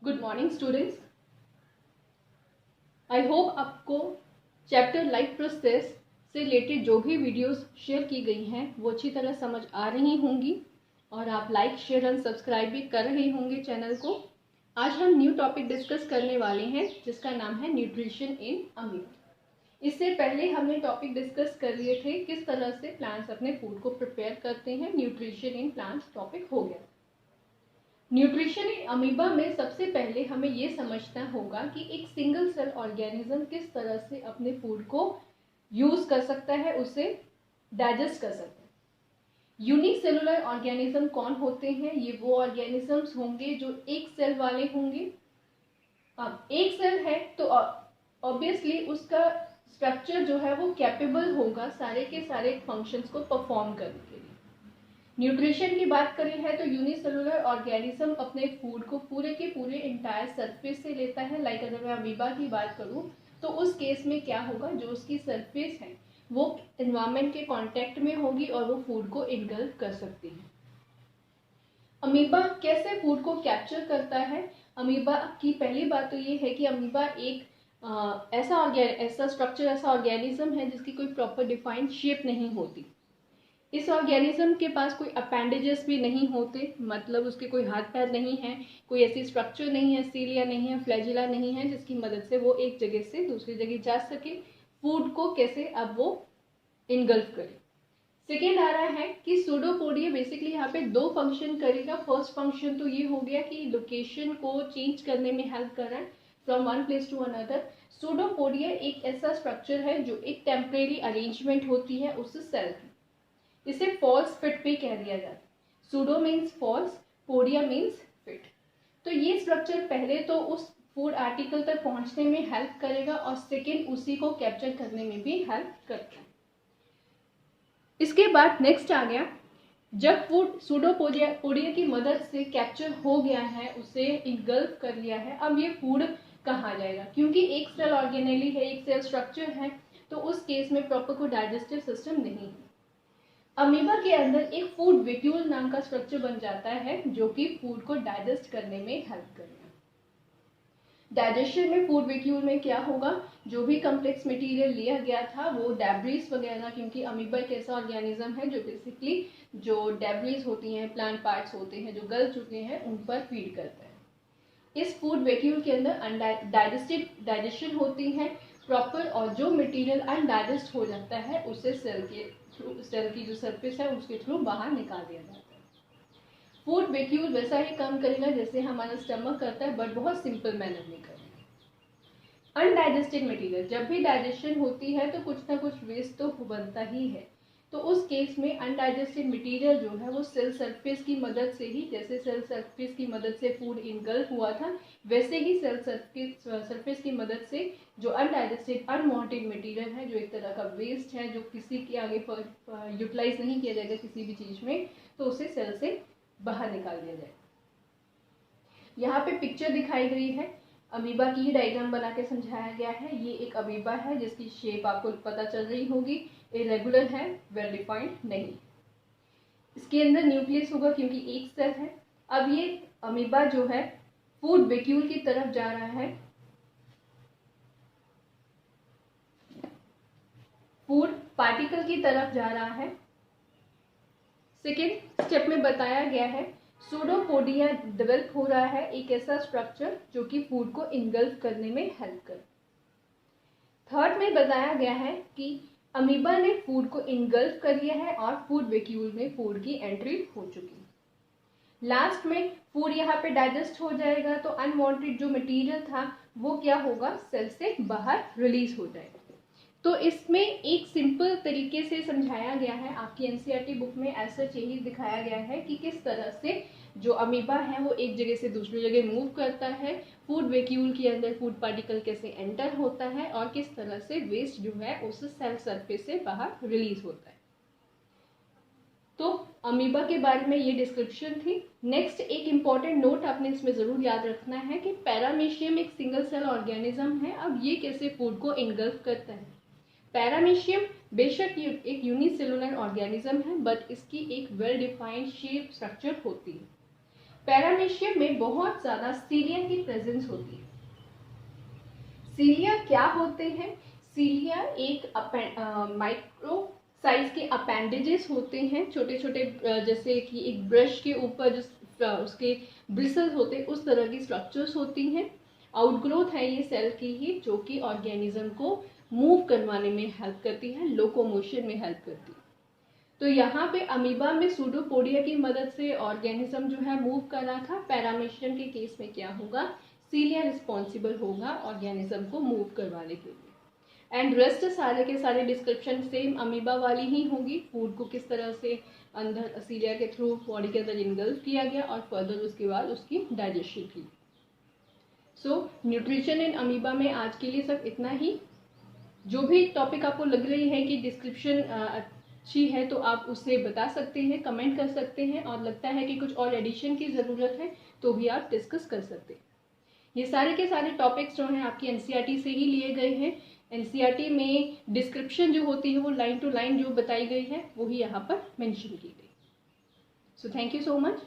Good morning students. I hope आपको chapter life process से related जो भी वीडियोस शेयर की गई हैं वो अच्छी तरह समझ आ रही होंगी और आप लाइक शेयर एंड सब्सक्राइब भी कर रहे होंगे चैनल को। आज हम न्यू टॉपिक डिस्कस करने वाले हैं जिसका नाम है न्यूट्रिशन इन अमीबा। इससे पहले हमने टॉपिक डिस्कस कर लिए थे किस तरह से प्लांट्स अपने फूड को प्रिपेयर करते हैं। न्यूट्रिशन इन प्लांट्स टॉपिक हो गया। न्यूट्रिशन इन अमीबा में सबसे पहले हमें ये समझना होगा कि एक सिंगल सेल ऑर्गेनिज्म किस तरह से अपने फूड को यूज कर सकता है, उसे डाइजेस्ट कर सकता है। यूनिक सेलुलर ऑर्गेनिज्म कौन होते हैं? ये वो ऑर्गेनिजम्स होंगे जो एक सेल वाले होंगे। अब एक सेल है तो ऑब्वियसली उसका स्ट्रक्चर जो है वो कैपेबल होगा सारे के सारे फंक्शंस को परफॉर्म करने के लिए। न्यूट्रिशन की बात करें है तो यूनिसेलुलर ऑर्गेनिज्म अपने फूड को पूरे के पूरे इंटायर सरफेस से लेता है। लाइक अगर मैं अमीबा की बात करूं तो उस केस में क्या होगा, जो उसकी सरफेस है वो एनवायरमेंट के कांटेक्ट में होगी और वो फूड को इनगल्फ कर सकती है। अमीबा कैसे फूड को कैप्चर करता है? अमीबा की पहली बात तो ये है कि अमीबा एक ऐसा स्ट्रक्चर, ऐसा ऑर्गेनिज्म है जिसकी कोई प्रॉपर डिफाइंड शेप नहीं होती। इस ऑर्गेनिज्म के पास कोई अपेंडेजेस भी नहीं होते, मतलब उसके कोई हाथ पैर नहीं है, कोई ऐसी स्ट्रक्चर नहीं है, सीलिया नहीं है, फ्लैजिला नहीं है जिसकी मदद से वो एक जगह से दूसरी जगह जा सके। फूड को कैसे अब वो इनगल्फ करे। सेकेंड आ रहा है कि सूडोपोडिया बेसिकली यहाँ पे दो फंक्शन करेगा। फर्स्ट फंक्शन तो ये हो गया कि लोकेशन को चेंज करने में हेल्प कर रहा है from one place to another. Pseudopodia एक ऐसा स्ट्रक्चर है जो एक टेम्परेरी अरेंजमेंट होती है उस सेल की। इसे फॉल्स फिट भी कह दिया जाता है। Pseudo means false, podia means feet. तो ये स्ट्रक्चर पहले तो उस फूड आर्टिकल तक पहुंचने में हेल्प करेगा और सेकेंड उसी को कैप्चर करने में भी हेल्प करता है। इसके बाद नेक्स्ट आ गया, जब फूड सूडोपोडिया की मदद से कैप्चर हो गया है, उसे इनगल्फ कर लिया है, अब ये फूड कहाँ जाएगा? क्योंकि एक सेल ऑर्गेनेली है, एक सेल स्ट्रक्चर है, तो उस केस में प्रॉपर कोई डाइजेस्टिव सिस्टम नहीं है। अमीबा के अंदर एक फूड वेक्यूल नाम का स्ट्रक्चर बन जाता है जो कि फूड को डाइजेस्ट करने में हेल्प करेगा। डाइजेशन में फूड वेक्यूल में क्या होगा, जो भी कॉम्प्लेक्स मटेरियल लिया गया था वो डेब्रिस वगैरह, क्योंकि अमीबा एक ऐसा ऑर्गेनिज्म है जो बेसिकली जो डेब्रिस होती हैं, प्लांट पार्ट्स होते हैं जो गल चुके हैं, उन पर फीड करता है। इस फूड वेक्यूल के अंदर डाइजेशन होती है प्रॉपर, और जो मटेरियल अनडाइजेस्ट हो जाता है उसे सेल की जो सरफेस है उसके थ्रू बाहर निकाल दिया जाता है। फूड वेक्यूल वैसा ही काम करेगा जैसे हमारा स्टमक करता है, बट बहुत सिंपल मैनर में करेगा। अनडाइजेस्टेड मटेरियल, जब भी डाइजेशन होती है तो कुछ ना कुछ वेस्ट तो बनता ही है, तो उस केस में अनडाइजेस्टेड मटेरियल जो है वो सेल सरफेस की मदद से ही, जैसे सेल सरफेस की मदद से फूड इनगल्फ हुआ था, वैसे ही सेल सरफेस की मदद से जो अनडाइजेस्टेड अनवांटेड मटेरियल है, जो एक तरह का वेस्ट है, जो किसी के आगे पर यूटिलाइज नहीं किया जाएगा किसी भी चीज में, तो उसे सेल से बाहर निकाल दिया जाए। यहाँ पे पिक्चर दिखाई गई है, अमीबा की ही डायग्राम बना के समझाया गया है। ये एक अमीबा है जिसकी शेप आपको पता चल रही होगी, इरेगुलर है, वेल डिफाइंड नहीं। इसके अंदर न्यूक्लियस होगा क्योंकि एक सेल है। अब ये अमीबा जो है फूड वेक्यूल की तरफ जा रहा है, फूड पार्टिकल की तरफ जा रहा है। सेकेंड स्टेप में बताया गया है सूडोपोडिया डेवलप हो रहा है, एक ऐसा स्ट्रक्चर जो कि फूड को इनगल्फ करने में हेल्प करे। थर्ड में बताया गया है कि अमीबा ने फूड को इनगल्फ कर लिया है और फूड वेक्यूल में फूड की एंट्री हो चुकी है। लास्ट में फूड यहाँ पे डाइजेस्ट हो जाएगा तो अनवांटेड जो मटेरियल था वो क्या होगा, सेल से बाहर रिलीज हो जाएगा। तो इसमें एक सिंपल तरीके से समझाया गया है, आपकी एनसीईआरटी बुक में ऐसा यही दिखाया गया है कि किस तरह से जो अमीबा है वो एक जगह से दूसरी जगह मूव करता है, फूड वेक्यूल के अंदर फूड पार्टिकल कैसे एंटर होता है और किस तरह से वेस्ट जो है उस सेल सरफेस से बाहर रिलीज होता है। तो अमीबा के बारे में ये डिस्क्रिप्शन थी। नेक्स्ट एक इम्पॉर्टेंट नोट आपने इसमें जरूर याद रखना है कि पैरामीशियम एक सिंगल सेल ऑर्गेनिज्म है। अब ये कैसे फूड को इनगल्फ करता है? पैरामीशियम बेशक एक यूनिसेलुलर ऑर्गेनिज्म है, बट इसकी एक वेल डिफाइंड शेप स्ट्रक्चर होती है। पैरामीशियम में बहुत ज़्यादा सीलिया की प्रेजेंस होती है। सीलिया क्या होते हैं? सीलिया एक माइक्रो साइज के अपेंडेजेस होते हैं, छोटे छोटे, जैसे कि एक ब्रश के ऊपर जो उसके ब्रिसल्स होते हैं उस तरह की स्ट्रक्चर्स होती हैं। आउटग्रोथ है ये सेल की ही, जो कि ऑर्गेनिज्म को मूव करवाने में हेल्प करती है, लोकोमोशन में हेल्प करती है। तो यहाँ पे अमीबा में सूडोपोडिया की मदद से ऑर्गेनिज्म जो है मूव कर रहा था। पैरामीशियम के केस में क्या होगा? सीलिया रिस्पॉन्सिबल होगा ऑर्गेनिज्म को मूव करवाने के लिए। एंड रेस्ट सारे के सारे डिस्क्रिप्शन सेम अमीबा वाली ही होगी। फूड को किस तरह से अंदर सीलिया के थ्रू बॉडी के अंदर इनगल्फ किया गया और फर्दर उसके बाद उसकी डाइजेशन की। सो न्यूट्रिशन इन अमीबा में आज के लिए सब इतना ही। जो भी टॉपिक आपको लग रही है कि डिस्क्रिप्शन अच्छी है तो आप उससे बता सकते हैं, कमेंट कर सकते हैं, और लगता है कि कुछ और एडिशन की ज़रूरत है तो भी आप डिस्कस कर सकते हैं। ये सारे के सारे टॉपिक्स जो हैं आपकी एनसीईआरटी से ही लिए गए हैं। एनसीईआरटी में डिस्क्रिप्शन जो होती है वो लाइन टू लाइन जो बताई गई है वो ही यहाँ पर मेंशन की गई। So thank you so much.